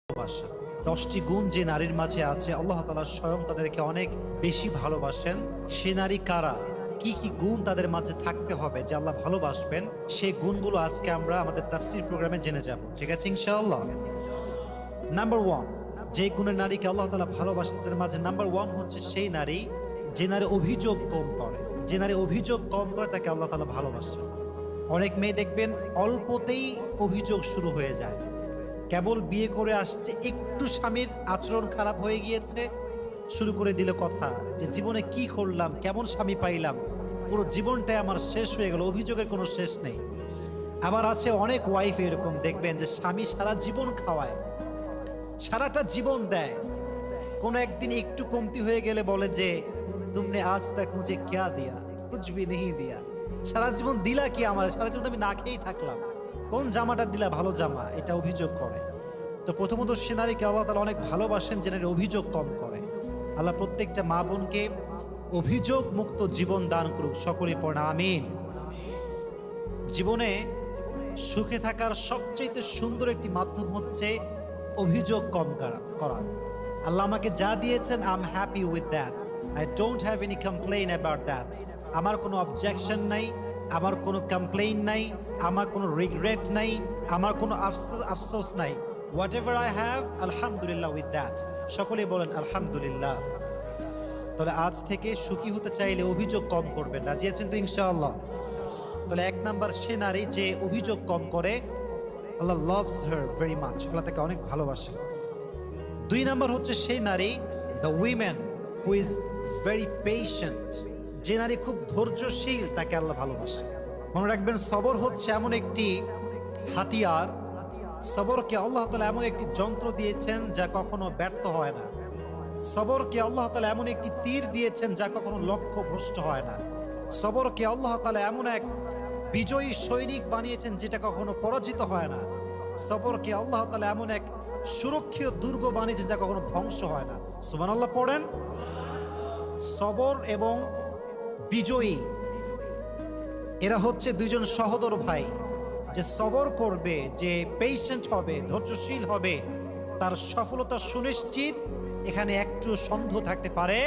ভালোবাসা। 10টি গুণ যে নারীর মাঝে আছে আল্লাহ তাআলা স্বয়ং তাদেরকে অনেক বেশি ভালোবাসেন। সে নারী কারা? কি কি গুণ তাদের মাঝে থাকতে হবে যে আল্লাহ ভালোবাসবেন? সেই গুণগুলো আজকে আমরা আমাদের তাফসীর প্রোগ্রামে জেনে যাব। ঠিক আছে ইনশাআল্লাহ? নাম্বার 1, যে গুণের নারীকে আল্লাহ তাআলা ভালোবাসেন তাদের মাঝে নাম্বার 1 হচ্ছে সেই নারী যে নারী অভিযোগ কম করে। যে নারী অভিযোগ কম করে তাকে আল্লাহ তাআলা ভালোবাসেন। অনেক মেয়ে দেখবেন অল্পতেই অভিযোগ শুরু হয়ে যায়। কেবল বিয়ে করে আসছে, একটু স্বামীর আচরণ খারাপ হয়ে গিয়েছে, শুরু করে দিল কথা যে জীবনে কি করলাম, কেমন স্বামী পাইলাম, পুরো জীবনটাই আমার শেষ হয়ে গেল, অভিযোগের কোনো শেষ নেই। আবার আছে অনেক ওয়াইফ এরকম দেখবেন যে স্বামী সারা জীবন খাওয়ায়, সারাটা জীবন দেয়, কোনো একদিন একটু কমতি হয়ে গেলে বলে যে তুমনে আজ তক মুঝে ক্যা দিয়া, কুছ ভি নেহি দিয়া। সারা জীবন দিলা কি আমার, সারা জীবন আমি না খেয়েই থাকলাম, কোন জামাটা দিলা ভালো জামা, এটা অভিযোগ করে। তো প্রথমত সে নারীকে আল্লাহ তাআলা অনেক ভালোবাসেন যে নারী অভিযোগ কম করে। আল্লাহ প্রত্যেকটা মা বোনকে অভিযোগ মুক্ত জীবন দান করুক, সকলেই পড়ে আমিন। জীবনে সুখে থাকার সবচেয়ে সুন্দর একটি মাধ্যম হচ্ছে অভিযোগ কম করা। আল্লাহ আমাকে যা দিয়েছেন I am happy with that, I don't have any complain about that. আমার কোনো অবজেকশন নাই, আমার কোনো কমপ্লেইন নাই, আমার কোনো রিগ্রেট নাই, আমার কোনো আফসোস নাই। হোয়াট এভার আই হ্যাভ আলহামদুলিল্লাহ উইথ দ্যাট। সকলেই বলেন আলহামদুলিল্লাহ। তাহলে আজ থেকে সুখী হতে চাইলে অভিযোগ কম করবেন, রাজি আছেন তো ইনশাআল্লাহ? তাহলে 1 নাম্বার সে নারী যে অভিযোগ কম করে, আল্লাহ লাভস হার ভেরি মাচ, আল্লাহ তাকে অনেক ভালোবাসে। 2 নাম্বার হচ্ছে সেই নারী the women who is very patient, যে নারী খুব ধৈর্যশীল তাকে আল্লাহ ভালোবাসে। মনে রাখবেন সবর হচ্ছে এমন একটি হাতিয়ার, সবরকে আল্লাহ তাআলা এমন একটি যন্ত্র দিয়েছেন যা কখনো ব্যর্থ হয় না। সবরকে আল্লাহ তাআলা এমন একটি তীর দিয়েছেন যা কখনো লক্ষ্য ভ্রষ্ট হয় না। সবরকে আল্লাহ তাআলা এমন এক বিজয়ী সৈনিক বানিয়েছেন যেটা কখনো পরাজিত হয় না। সবরকে আল্লাহ তাআলা এমন এক সুরক্ষিত দুর্গ বানিয়েছেন যা কখনো ধ্বংস হয় না। সুবহানাল্লাহ পড়েন। সবর এবং বিজয়ী এরা হচ্ছে দুইজন সহোদর ভাই। যে সবর করবে, যে পেশেন্ট হবে, ধৈর্যশীল হবে, তার সফলতা সুনিশ্চিত, এখানে একটু সন্দেহ থাকতে পারে।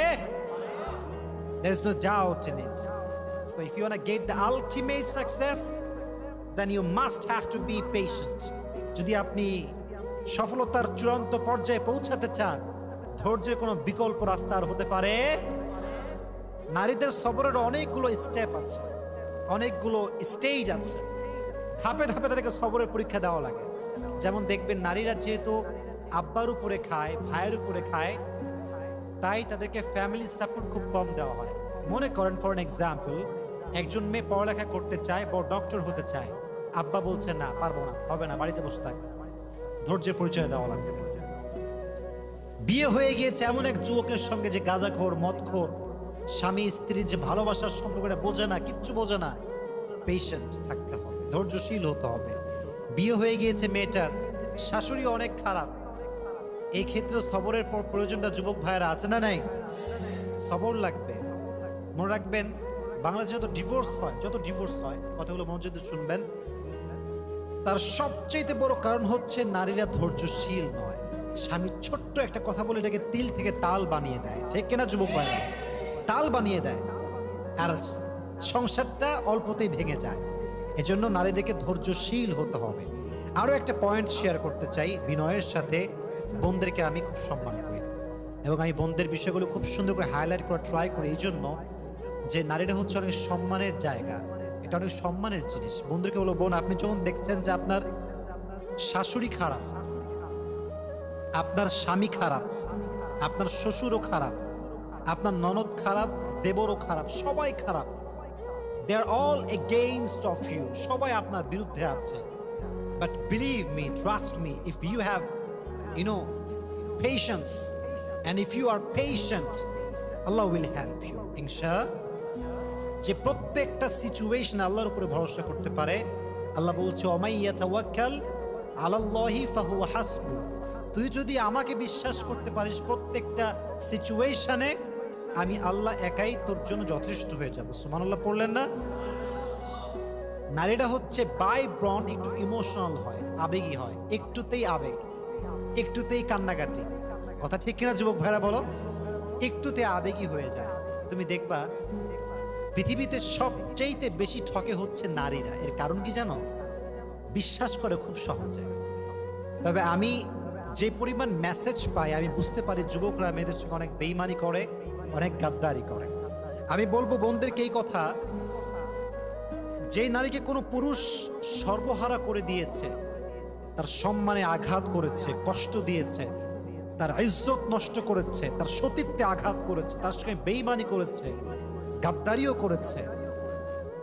There is no doubt in it. So if you want to get the ultimate success, then you must have to be patient. যদি আপনি সফলতার চূড়ান্ত পর্যায়ে পৌঁছাতে চান, ধৈর্যের কোনো বিকল্প রাস্তা আর হতে পারে। নারীদের সবরের অনেকগুলো স্টেপ আছে, অনেকগুলো স্টেজ আছে, ধাপে ধাপে তাদেরকে সবরের পরীক্ষা দেওয়া লাগে। যেমন দেখবেন নারীরা যেহেতু আব্বার উপরে খায়, ভাইয়ের উপরে খায়, তাই তাদেরকে ফ্যামিলি সাপোর্ট খুব কম দেওয়া হয়। মনে করেন ফর এন এক্সাম্পল, একজন মেয়ে পড়ালেখা করতে চায়, বড় ডক্টর হতে চায়, আব্বা বলছে না পারবো না, হবে না, বাড়িতে বসে থাকবে। ধৈর্যের পরিচয় দেওয়া লাগবে। বিয়ে হয়ে গিয়েছে এমন এক যুবকের সঙ্গে যে গাঁজাখোর, মদখোর, স্বামী স্ত্রীর যে ভালোবাসার সম্পর্কটা বোঝে না, কিচ্ছু বোঝে না। পেশেন্ট থাকতে হবে, ধৈর্যশীল হতে হবে। বিয়ে হয়ে গিয়েছে মেয়েটার, শাশুড়ি অনেক খারাপ, এই ক্ষেত্রে সবরের প্রয়োজনটা যুবক ভাইয়েরা আছে না নাই? সবর লাগবে। মনে রাখবেন বাংলাদেশে যত ডিভোর্স হয়, কথাগুলো মনোযোগ দিয়ে শুনবেন, তার সবচেয়ে বড় কারণ হচ্ছে নারীরা ধৈর্যশীল নয়। স্বামী ছোট্ট একটা কথা বলে এটাকে তিল থেকে তাল বানিয়ে দেয়, ঠিক কিনা যুবক ভাইরা? তাল বানিয়ে দেয়, আর সংসারটা অল্পতেই ভেঙে যায়। এজন্য নারীদেরকে ধৈর্যশীল হতে হবে। আরও একটা পয়েন্ট শেয়ার করতে চাই বিনয়ের সাথে। বোনদেরকে আমি খুব সম্মান করি এবং আমি বোনদের বিষয়গুলো খুব সুন্দর করে হাইলাইট করা ট্রাই করি, এই জন্য যে নারীরা হচ্ছে অনেক সম্মানের জায়গা, এটা অনেক সম্মানের জিনিস। বন্ধুকে বলো, বোন আপনি যখন দেখছেন যে আপনার শাশুড়ি খারাপ, আপনার স্বামী খারাপ, আপনার শ্বশুরও খারাপ, আপনার ননদ খারাপ, দেবরও খারাপ, সবাই খারাপ, they are all against of you, সবাই আপনার বিরুদ্ধে আছে। But believe me, trust me, if you have patience, and if you are patient, Allah will help you ইনশাআল্লাহ। যে প্রত্যেকটা সিচুয়েশন আল্লাহর উপরে ভরসা করতে পারে, আল্লাহ বলছে ওমাই ইয়াতাওয়াক্কাল আলাল্লাহি ফাহুয়া হাসবু। তুই যদি আমাকে বিশ্বাস করতে পারিস প্রত্যেকটা সিচুয়েশনে, আমি আল্লাহ একাই তোর জন্য যথেষ্ট হয়ে যাব। সুবহানাল্লাহ পড়লেন না? নারীরা হচ্ছে বাই ব্রন একটু ইমোশনাল হয়, আবেগী হয়, একটুতেই আবেগ। একটুতেই কান্নাকাটি। কথা ঠিক কিনা যুবক ভাইরা বলো? একটুতে আবেগী হয়ে যায়। তুমি দেখবা পৃথিবীতে সবচেয়ে বেশি ঠকে হচ্ছে নারীরা। এর কারণ কি জানো? বিশ্বাস করে খুব সহজে। তবে আমি যে পরিমাণ মেসেজ পাই, আমি বুঝতে পারি যুবকরা মেয়েদের সঙ্গে অনেক বেইমানি করে, অনেক গাদ্দারি করে। আমি বলবো বোনদেরকে এই কথা, যে নারীকে কোনো পুরুষ সর্বহারা করে দিয়েছে, তার সম্মানে আঘাত করেছে, কষ্ট দিয়েছে, তার ইজ্জত নষ্ট করেছে, তার সতীত্বে আঘাত করেছে, তার সঙ্গে বেইমানি করেছে, গাদ্দারিও করেছে,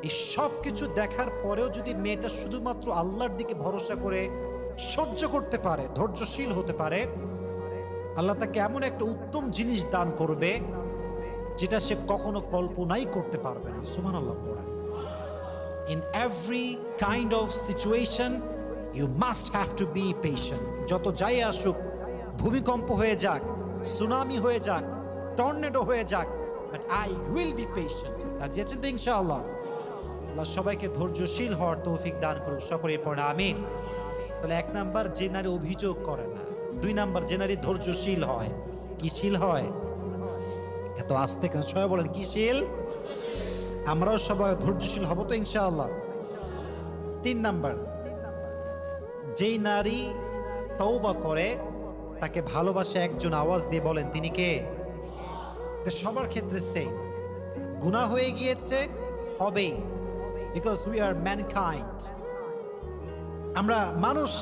এই সব কিছু দেখার পরেও যদি মেয়েটা শুধুমাত্র আল্লাহর দিকে ভরসা করে সহ্য করতে পারে, ধৈর্যশীল হতে পারে, আল্লাহ তাকে এমন একটা উত্তম জিনিস দান করবে যেটা সে কখনো কল্পনাই করতে পারবে না। সুবহানাল্লাহ। In every kind of situation you must have to be patient. যত যাই আসুক, ভূমিকম্প হয়ে যাক, সুনামি হয়ে যাক, টর্নেডো হয়ে যাক, but I will be patient. রাজি আছেন তো ইনশাআল্লাহ? আল্লাহ সবাইকে ধৈর্যশীল হওয়ার তৌফিক দান করুক, সকলেই পড়ে আমিন। তাহলে 1 নাম্বার, যে নারী অভিযোগ করে না। 2 নাম্বার, যে নারী ধৈর্যশীল হয়। কি শীল হয়? এত আস্তে কেন? সবাই বলেন কি শীল? আমরাও সবাই ধৈর্যশীল হব তো ইনশাআল্লাহ। 3 নাম্বার, যেই নারী তওবা করে তাকে ভালোবাসে একজন, আওয়াজ দিয়ে বলেন তিনি কে? সবার ক্ষেত্রে সেম। গুনাহ হয়ে গিয়েছে, হবেই, বিকজ উই আর ম্যানকাইন্ড। আমরা মানুষ,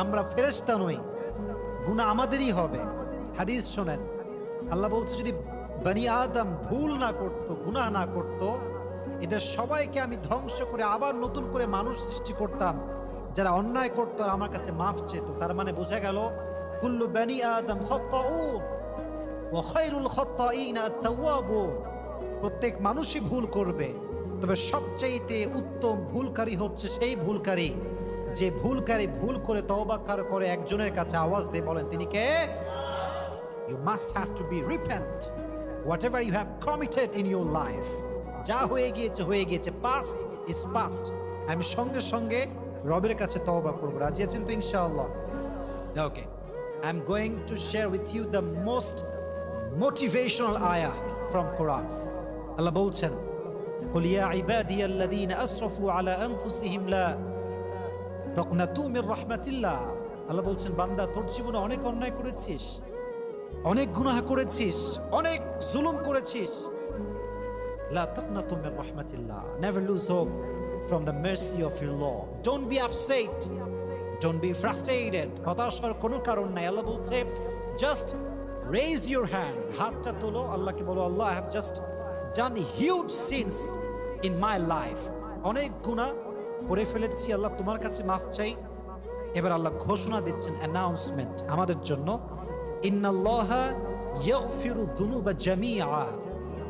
আমরা ফেরেশতা নই, গুনাহ আমাদেরই হবে। হাদিস শোনেন, আল্লাহ বলছে যদি বনি আদম ভুল না করত, গুনাহ না করত, এদের সবাইকে আমি ধ্বংস করে আবার নতুন করে মানুষ সৃষ্টি করতাম যারা অন্যায় করতো আর আমার কাছে মাফ চেত। তার মানে বোঝা গেল কুল্লু বনি আদম খাত্তাউন ওয়া খায়রুল খাত্তাইনা আত-তাওয়াবুন। প্রত্যেক মানুষই ভুল করবে, তবে সবচাইতে উত্তম ভুলকারী হচ্ছে সেই ভুলকারী যে ভুলকারী ভুল করে তওবা করে একজনের কাছে আওয়াজ দিয়ে বলেন তিনি কে? You must have to be repent whatever you have committed in your life. যা হয়ে গিয়েছে হয়ে গিয়েছে, past is past। আমি সঙ্গে সঙ্গে রবের কাছে তওবা করব। রাজি আছেন তো ইনশাআল্লাহ? ওকে, I am going to share with you the most motivational ayah from Quran. আল্লাহ বলছেন, قل يا عبادي الذين أسرفوا على أنفسهم لا تقنطوا من رحمة الله। আল্লাহ বলছেন, বান্দা তোর জীবনে অনেক অন্যায় করেছিস, অনেক গুনাহ করেছিস, অনেক জুলুম করেছিস, لا تقنطوا من رحمة الله. Never lose hope from the mercy of your Lord. Don't be upset, don't be frustrated. হতাশ হওয়ার কোনো কারণ নাই। আল্লাহ বলছে, just raise your hand, হাতটা তোলো, আল্লাহকে বলো, আল্লাহ I have just done huge sins in my life. অনেক গুনাহ করে ফেলেছি, আল্লাহ তোমার কাছে মাফ চাই। এবার আল্লাহ ঘোষণা দিচ্ছেন, অ্যানাউন্সমেন্ট আমাদের জন্য, ইন্নাল্লাহা ইয়াগফিরু যুনুবা জামিআ।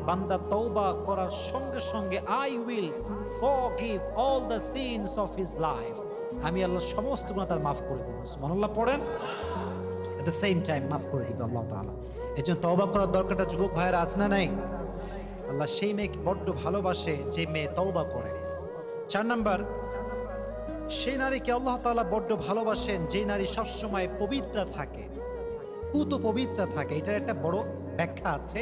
বান্দা তওবা করার সঙ্গে সঙ্গে I will forgive all the sins of his life. আমি আল্লাহ সমস্ত গুনাহ তার মাফ করে দেব। সুবহানাল্লাহ পড়েন। at the same time মাফ করে দিবে আল্লাহ তাআলা। এজন্য তওবা করার দরকারটা যুবক ভাইয়েরা আছে না নাই? আল্লাহ সেই মেয়েকে বড্ড ভালোবাসে যে মেয়ে তওবা করে। 4 নাম্বার, সেই নারীকে আল্লাহ তাআলা বড্ড ভালোবাসেন যে নারী সবসময় পবিত্র থাকে, পুত পবিত্র থাকে। এটার একটা বড় ব্যাখ্যা আছে,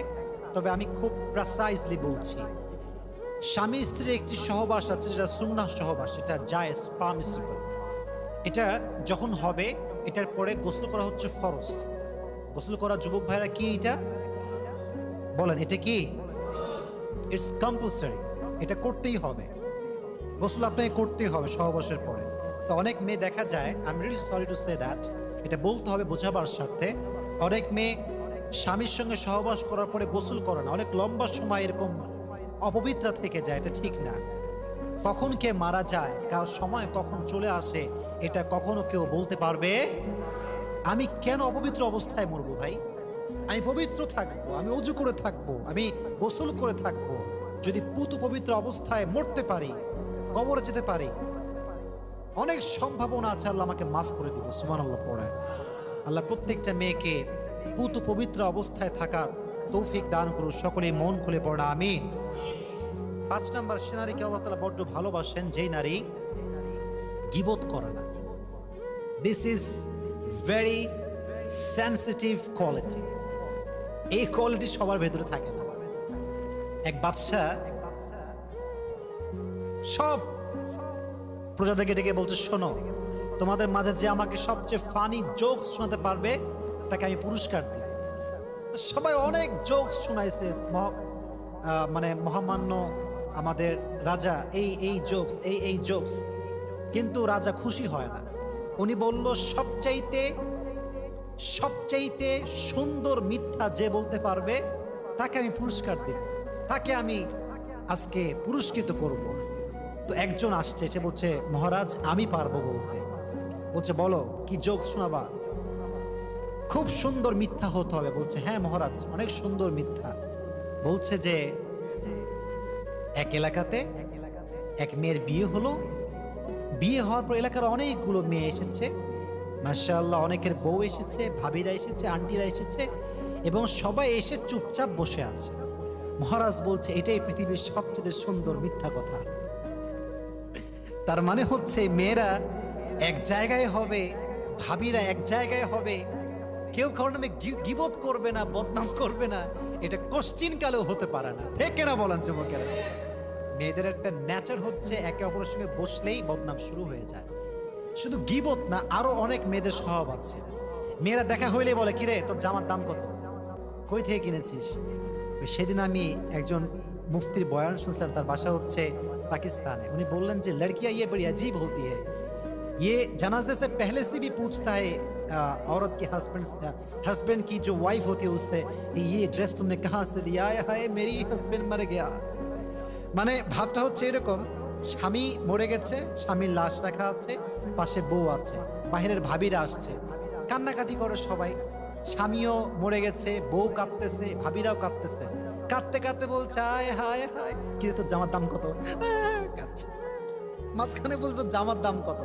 তবে আমি খুব প্রিসাইজলি বলছি। স্বামী স্ত্রীর একটি সহবাস আছে যেটা সুন্নাহ সহবাস, এটা জায়েজ, পারমিসিবল। এটা যখন হবে, এটার পরে গোসল করা হচ্ছে ফরজ। গোসল করা যুবক ভাইরা কি এটা বলেন, এটা কি? ইটস কম্পালসারি, এটা করতেই হবে। গোসল আপনাকে করতেই হবে সহবাসের পরে। তো অনেক মেয়ে দেখা যায়, I am really sorry to say that, এটা বলতে হবে বোঝাবার স্বার্থে, অনেক মেয়ে স্বামীর সঙ্গে সহবাস করার পরে গোসল করে না, অনেক লম্বা সময় এরকম অপবিত্র থেকে যায়। এটা ঠিক না। কখন কে মারা যায়, কার সময় কখন চলে আসে, এটা কখনো কেউ বলতে পারবে? আমি কেন অপবিত্র অবস্থায় মরবো ভাই? আমি পবিত্র থাকবো, আমি অজু করে থাকবো, আমি গোসল করে থাকবো। যদি পুত পবিত্র অবস্থায় মরতে পারি, কবরে যেতে পারি, অনেক সম্ভাবনা আছে আল্লাহ আমাকে মাফ করে দিবে। সুবহানাল্লাহ পড়ে। আল্লাহ প্রত্যেকটা মেয়েকে পুত পবিত্র অবস্থায় থাকার তৌফিক দান করুন, সকলেই মন খুলে পড়ে আমিন। 5 নাম্বার, সে নারীকে আল্লাহ তাআলা বড্ড ভালোবাসেন যেই নারী গীবত করে না। This is very sensitive quality. এই কোয়ালিটি সবার ভেতরে থাকে না। এক বাদশাহ সব প্রজাদেরকে ডেকে বলছে, শোনো, তোমাদের মাঝে যে আমাকে সবচেয়ে ফানি জোকস শোনাতে পারবে তাকে আমি পুরস্কার দিই। তো সবাই অনেক জোকস শোনাইছে, মানে মহামান্য আমাদের রাজা এই জোকস, কিন্তু রাজা খুশি হয় না। উনি বলল, সবচাইতে সুন্দর মিথ্যা যে বলতে পারবে তাকে আমি পুরস্কার দেব, তাকে আমি আজকে পুরস্কৃত করব। তো একজন আসছে, সে বলছে, মহারাজ আমি পারবো বলতে। বলছে, বলো কি জোক শোনাবা? খুব সুন্দর মিথ্যা হতে হবে। বলছে, হ্যাঁ মহারাজ, অনেক সুন্দর মিথ্যা। বলছে যে এক এলাকাতে এক মেয়ের বিয়ে হলো। বিয়ে হওয়ার পর এলাকার অনেকগুলো মেয়ে এসেছে, মাশাআল্লাহ, অনেকের বউ এসেছে, ভাবিরা এসেছে, আন্টিরা এসেছে, এবং সবাই এসে চুপচাপ বসে আছে। মহারাজ বলছে, এটাই পৃথিবীর সবচেয়ে সুন্দর মিথ্যা কথা। তার মানে হচ্ছে মেয়েরা এক জায়গায় হবে, ভাবিরা এক জায়গায় হবে, কেউ কারোর নামে গীবত করবে না, বদনাম করবে না, এটা কোশ্চিন কালেও হতে পারে না। ঠিক কিনা বলেন যুবকেরা? মেয়েদের একটা নেচার হচ্ছে একে অপরের সঙ্গে বসলেই বদনাম শুরু হয়ে যায়। শুধু গীবত না, আরো অনেক মেয়েদের স্বভাব আছে। মেয়েরা দেখা হইলে বলে, কিরে তোর জামার দাম কত, কই থেকে কিনেছিস? সেদিন আমি একজন মুফতির বয়ান শুনছিলাম, তার বাসা হচ্ছে पाकिस्तान है। उन्हें बोलन जे लड़कियां ये बड़ी अजीब होती है, ये जनाजे से पहले से भी पूछता है औरत के हस्बैंड की जो वाइफ होती है उससे, ये ड्रेस तुमने कहाँ से लिया है? मेरी हस्बैंड मर गया। মানে ভাবটা হচ্ছে এরকম, স্বামী মরে গেছে, স্বামীর লাশ রাখা আছে, পাশে বউ আছে, বাহিরের ভাবিরা আসছে, কান্নাকাটি করে সবাই। স্বামীও মরে গেছে, বউ কাঁদতেছে, ভাবিরাও কাঁদতেছে, কাঁদতে কাঁদতে বলছে, হায় হায় হায়, কি তোর জামার দাম কত? কাঁদছে। মাঝখানে বলতো জামার দাম কত?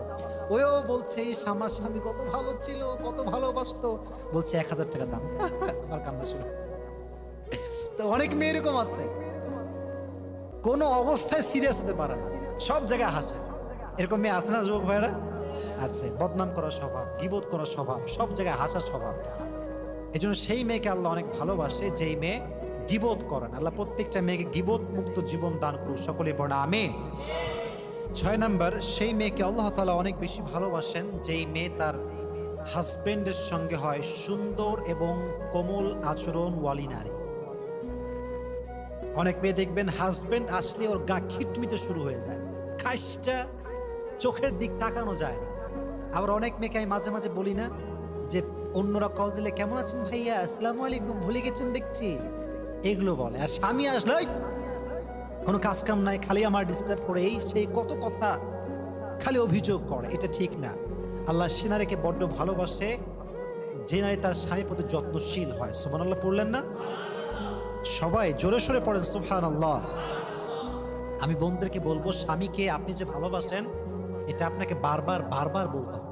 ওও বলছে, আমার স্বামী কত ভালো ছিল, কত ভালোবাসতো, বলছে 1000 টাকা দাম। আমার কান্না শুরু। তো অনেক মেয়ে এরকম আছে, কোনো অবস্থায় সিরিয়াস হতে পারে না, সব জায়গায় হাসে। এরকম মেয়ে আছে না যুবক ভাইরা? আছে। বদনাম করার স্বভাব, গীবত করার স্বভাব, সব জায়গায় হাসার স্বভাব। এই জন্য সেই মেয়েকে আল্লাহ অনেক ভালোবাসে যেই মেয়ে গীবত করে না। আল্লাহ প্রত্যেকটা মেয়েকে গীবত মুক্ত জীবন দান করুক, সকলে বলেন আমিন। 6 নাম্বার, সেই মেয়েকে আল্লাহ তাআলা অনেক বেশি ভালোবাসেন যেই মেয়ে তার হাজবেন্ডের সঙ্গে হয় সুন্দর এবং কোমল আচরণ ওয়ালি নারী। অনেক মেয়ে দেখবেন হাজবেন্ড আসলে ওর গা খিটমিটে শুরু হয়ে যায়, খাইসটা, চোখের দিক তাকানো যায় না। আবার অনেক মেয়েকে আমি মাঝে মাঝে বলি না যে অন্যরা কল দিলে কেমন আছেন ভাইয়া, আসসালামু আলাইকুম, ভুলে গেছেন দেখছি, এগুলো বলে। আর স্বামী আসলে কোনো কাজ কাম নাই, খালি আমার ডিস্টার্ব করে, এই সেই কত কথা, খালি অভিযোগ করে। এটা ঠিক না। আল্লাহ সে নারীকে বড্ড ভালোবাসে যে নারী তার স্বামীর প্রতি যত্নশীল হয়। সুবহানাল্লাহ পড়লেন না? সবাই জোরে সোরে পড়েন সুবহানাল্লাহ। আমি বোনদেরকে বলবো, স্বামীকে আপনি যে ভালোবাসেন এটা আপনাকে বারবার বারবার বলতে হবে।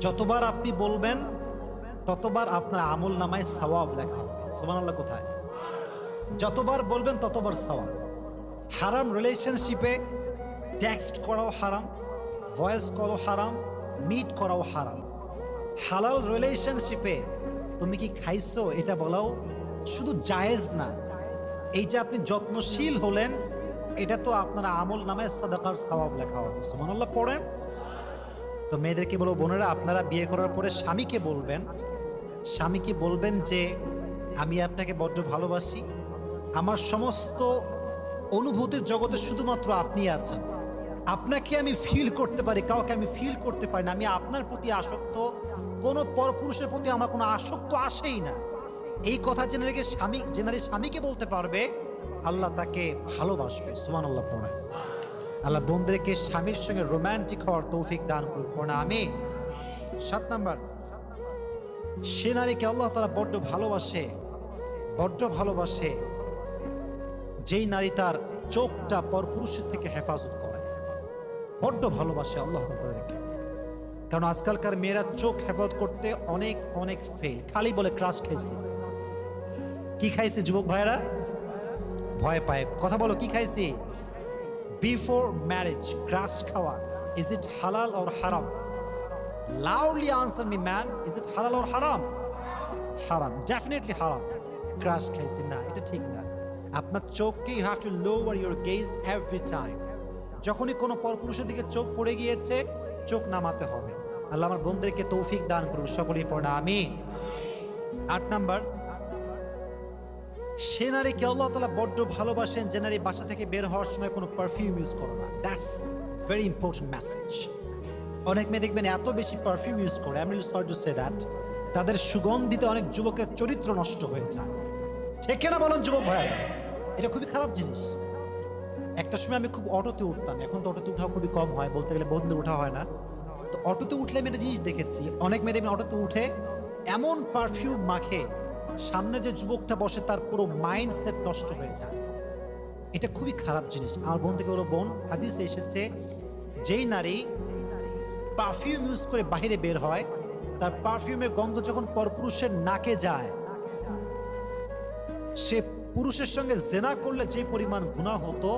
যতবার আপনি বলবেন ততবার আপনার আমল নামায় সওয়াব লেখা হবে। সুবহানাল্লাহ কোথায়? যতবার বলবেন ততবার সওয়াব। হারাম রিলেশনশিপে টেক্সট করাও হারাম, ভয়েস কলও হারাম, মিট করাও হারাম। হালাল রিলেশনশিপে তুমি কি খাইছো এটা বলাও শুধু জায়েজ না, এই যে আপনি যত্নশীল হলেন এটা তো আপনার আমল নামায় সাদাকার সওয়াব লেখা হবে। সুবহানাল্লাহ পড়েন। তো মেয়েদেরকে বলবো, বোনেরা আপনারা বিয়ে করার পরে স্বামীকে বলবেন যে আমি আপনাকে বড্ড ভালোবাসি, আমার সমস্ত অনুভূতির জগতে শুধুমাত্র আপনি আছেন, আপনাকে আমি ফিল করতে পারি, কাউকে আমি ফিল করতে পারি না, আমি আপনার প্রতি আসক্ত, কোনো পরপুরুষের প্রতি আমার কোনো আসক্ত আসেই না। এই কথা যে নারী স্বামীকে বলতে পারবে, আল্লাহ তাকে ভালোবাসবে। সুবহানাল্লাহ পড়ে। আল্লাহ বোনদেরকে স্বামীর সঙ্গে রোমান্টিক হওয়ার তৌফিক দান করুক, পড়ে আমি। 7 নাম্বার, সে নারীকে আল্লাহ তাআলা বড্ড ভালোবাসে যেই নারী তার চোখটা পরপুরুষের থেকে হেফাজত করে। বড্ড ভালোবাসে আল্লাহ তাআলা তাদেরকে। কারণ আজকালকার মেয়েরা চোখ হেফাজত করতে অনেক অনেক ফেল, খালি বলে ক্রাশ খাইছে। কি খাইছে যুবক ভাইরা? ভয় পায়। কথা বলো, কি খাইছি? বিফোর ম্যারেজ ক্রাশ খাওয়া, ইজ ইট হালাল অর হারাম? Loudly answer me, man. Is it halal or haram? হারাম, ডেফিনেটলি হারাম। ক্রাশ খাইছি না, এটা ঠিক না। আপনার চোখকে you have to lower your gaze every time. যখনই কোনো পরপুরুষের দিকে চোখ পড়ে গিয়েছে, চোখ নামাতে হবে। আল্লাহ আমার বন্ধুদেরকে তৌফিক দান করুন, সকলেই পড়ে না আমিন। 8 নাম্বার, সে নারীকে আল্লাহ তাআলা বড্ড ভালোবাসেন যে নারী বাসা থেকে বের হওয়ার সময় কোনো পারফিউম ইউজ করে না। That's very important message. অনেক মেয়ে দেখবেন এত বেশি পারফিউম ইউজ করে, আমি সরি টু সে দ্যাট, তাদের সুগন্ধিতে অনেক যুবকের চরিত্র নষ্ট হয়ে যায়। ঠিক না বলেন যুবক ভাইয়া? এটা খুবই খারাপ জিনিস। একটা সময় আমি খুব অটোতে উঠতাম, এখন তো অটোতে উঠা খুবই কম হয়, বলতে গেলে বন্ধু উঠা হয় না। তো অটোতে উঠলে আমি একটা জিনিস দেখেছি, অনেক মেয়ে দেখবেন অটোতে উঠে এমন পারফিউম মাখে, সামনে যে যুবকটা বসে তার পুরো মাইন্ডসেট নষ্ট হয়ে যায়। এটা খুবই খারাপ জিনিস। আমার বোন থেকে ওর বোন, হাদিসে এসেছে যেই নারী পারফিউম ইউজ করে বাইরে বের হয়, তার পারফিউমের গন্ধ যখন পরপুরুষের নাকে যায়, সে পুরুষের সঙ্গে জেনা করলে যে পরিমাণ গুনাহ হতো,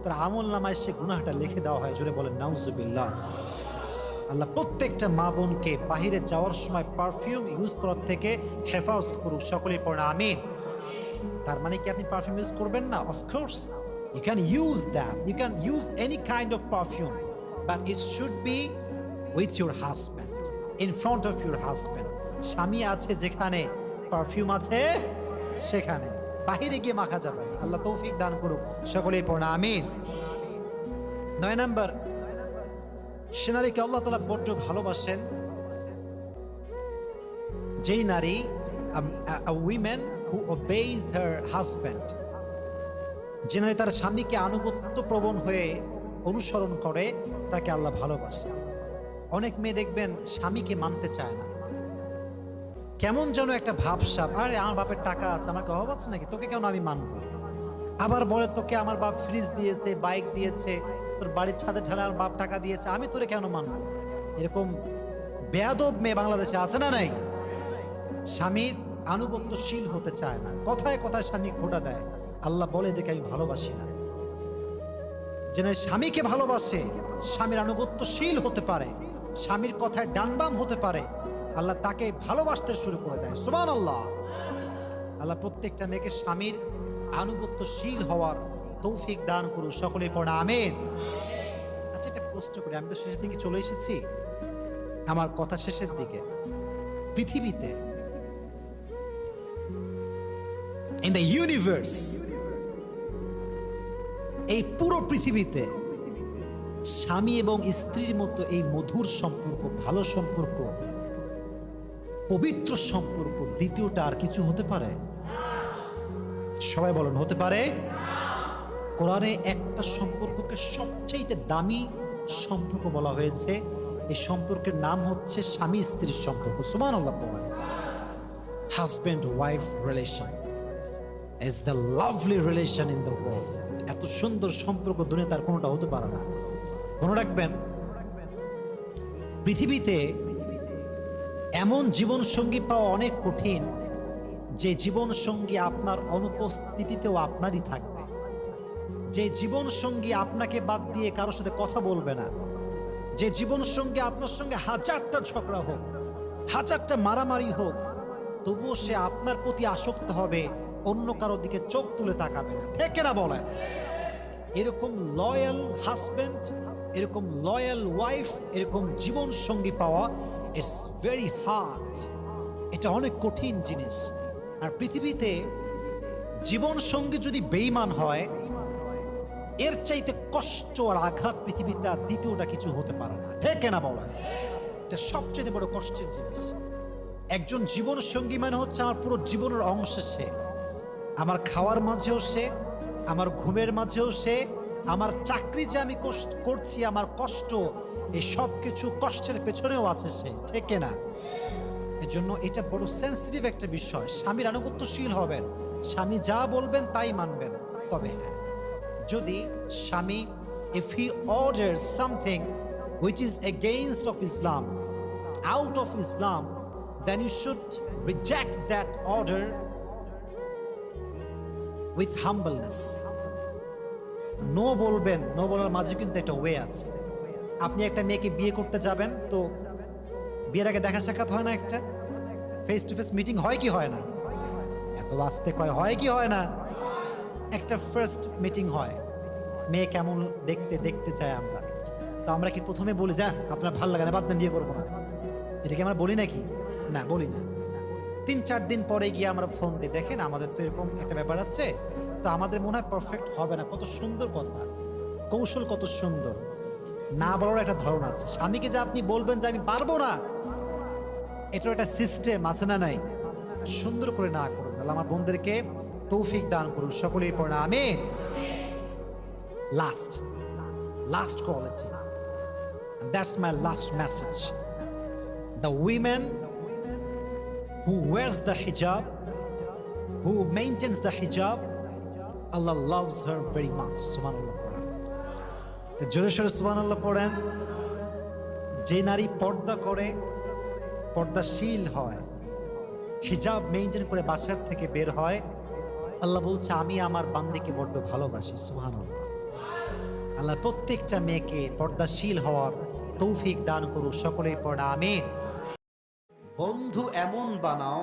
তার আমল নামায় সে গুনাহটা লিখে দেওয়া হয়। জোরে বলেন নাউজুবিল্লাহ। আল্লাহ প্রত্যেকটা মা বোনকে বাহিরে যাওয়ার সময় পারফিউম ইউজ করার থেকে হেফাজত করুক, সকলেই পড়ে আমিন। তার মানে কি আপনি পারফিউম ইউজ করবেন না? Of course you can use that, you can use any kind of perfume, but it should be with your husband, in front of your husband. স্বামী আছে যেখানে পারফিউম আছে সেখানে, বাহিরে গিয়ে মাখা যাবে না। আল্লাহ তৌফিক দান করুক, সকলেই পড়ে আমিন। 9 নাম্বার, সে নারীকে আল্লাহ তাআলা বড্ড ভালোবাসেন যেই নারী, a woman who obeys her husband, যে নারী তার স্বামীকে আনুগত্য প্রবণ হয়ে অনুসরণ করে, তাকে আল্লাহ ভালোবাসে। অনেক মেয়ে দেখবেন স্বামীকে মানতে চায় না, কেমন যেন একটা ভাবসাব, আরে আমার বাপের টাকা আছে, আমার অভাব আছে নাকি, তোকে কেন আমি মানবো। আবার বলে তোকে আমার বাপ ফ্রিজ দিয়েছে, বাইক দিয়েছে, তোর বাড়ির ছাদে ঢালে আমার বাপ টাকা দিয়েছে, আমি তোরে কেন মানবো। এরকম বেয়াদব মেয়ে বাংলাদেশে আছে না নাই? স্বামীর আনুগত্যশীল হতে চায় না, কথায় কথায় স্বামী খোঁটা দেয়। আল্লাহ বলে দেখে আমি ভালোবাসি না। যে স্বামীকে ভালোবাসে, স্বামীর আনুগত্যশীল হতে পারে, স্বামীর কথায় ডানবাম হতে পারে, আল্লাহ তাকে ভালোবাসতে শুরু করে দেয়। সুবহানাল্লাহ। আল্লাহ প্রত্যেকটা মেয়েকে স্বামীর আনুগত্যশীল হওয়ার তৌফিক দান করুন, সকলেই পড়া আমিন। আচ্ছা, এটা প্রশ্ন করি, আমি তো শেষের দিকে চলে এসেছি, আমার কথা শেষের দিকে। পৃথিবীতে, ইন দ্য ইউনিভার্স, এই পুরো পৃথিবীতে স্বামী এবং স্ত্রীর মতো এই মধুর সম্পর্ক, ভালো সম্পর্ক, পবিত্র সম্পর্ক দ্বিতীয়টা আর কিছু হতে পারে? সবাই বলেন হতে পারে? কোরআনে একটা সম্পর্ককে সবচেয়ে দামি সম্পর্ক বলা হয়েছে, এই সম্পর্কের নাম হচ্ছে স্বামী স্ত্রীর সম্পর্ক। সুবহানাল্লাহ। Husband wife relation is the lovely relation in the world. এত সুন্দর সম্পর্ক দুনিয়াতে আর কোনোটা হতে পারে না। মনে রাখবেন, পৃথিবীতে এমন জীবন সঙ্গী পাওয়া অনেক কঠিন, যে জীবন সঙ্গী আপনার অনুপস্থিতিতেও আপনারই থাকবে, যে জীবন সঙ্গী আপনাকে বাদ দিয়ে কারোর সাথে কথা বলবে না, যে জীবন সঙ্গী আপনার সঙ্গে হাজারটা ঝগড়া হোক, হাজারটা মারামারি হোক, তবুও সে আপনার প্রতি আসক্ত হবে, অন্য কারোর দিকে চোখ তুলে তাকাবে না। ঠিক না বলেন? এরকম লয়াল হাজব্যান্ড, এরকম লয়াল ওয়াইফ, এরকম জীবন সঙ্গী পাওয়া ইটস ভেরি হার্ড। এটা অনেক কঠিন জিনিস। আর পৃথিবীতে জীবন সঙ্গী যদি বেঈমান হয়, এর চাইতে কষ্ট আর আঘাত পৃথিবীতে আর দ্বিতীয়টা কিছু হতে পারে না। ঠিক না বলেন? এটা সবচেয়ে বড় কষ্টের জিনিস। একজন জীবন সঙ্গী মানে হচ্ছে আমার পুরো জীবনের অংশ। সে আমার খাওয়ার মাঝেও সে, আমার ঘুমের মাঝেও সে, আমার চাকরি যে আমি করছি, আমার কষ্ট, এই সব কিছু কষ্টের পেছনেও আছে সে। ঠিক না? এজন্য এটা বড় সেন্সিটিভ একটা বিষয়। স্বামীর আনুগত্যশীল হবেন, স্বামী যা বলবেন তাই মানবেন। তবে হ্যাঁ, যদি স্বামী if he orders something which is against of Islam, out of Islam, then you should reject that order with humbleness. No বলবেন, নো বলার মাঝে কিন্তু একটা ওয়ে আছে। আপনি একটা মেয়েকে বিয়ে করতে যাবেন, তো বিয়ের আগে দেখা সাক্ষাৎ হয় না, একটা ফেস টু ফেস মিটিং হয় কি হয় না? এত আসতে কয় হয় কি হয় না? একটা ফার্স্ট মিটিং হয়, মেয়ে কেমন দেখতে দেখতে চাই আমরা। তো আমরা কি প্রথমে বলি যা আপনার ভালো লাগে না, বাদ দেন, বিয়ে করবো না? এটা কি আমরা বলি নাকি? না, বলি না। 3-4 দিন পরে গিয়ে আমরা ফোন দিই, দেখেন আমাদের তো এরকম একটা ব্যাপার আছে, তো আমাদের মনে হয় পারফেক্ট হবে না। কত সুন্দর কথা, কৌশল কত সুন্দর। না বলার একটা ধরন আছে। স্বামীকে যে আপনি বলবেন যে আমি পারবো না, এটার একটা সিস্টেম আছে না নাই? সুন্দর করে না করুন। আল্লাহ আমার বোনদেরকে তৌফিক দান করুন, সকলেই পড়ে আমিন। Last quality, and that's my last message. The women who wears the hijab, who maintains the hijab, Allah loves her very much. Subhanallah পড়েন, জোরে সোরে সুবহানাল্লাহ পড়েন। যে নারী পর্দা করে, পর্দাশীল হয়, হিজাব মেইনটেইন করে বাসার থেকে বের হয়, আল্লাহ বলছে আমি আমার বান্দিকে বড্ড ভালোবাসি। সুবহানাল্লাহ। আল্লাহ প্রত্যেকটা মেয়েকে পর্দাশীল হওয়ার তৌফিক দান করুক, সকলেই পড়া আমিন। বন্ধু এমন বানাও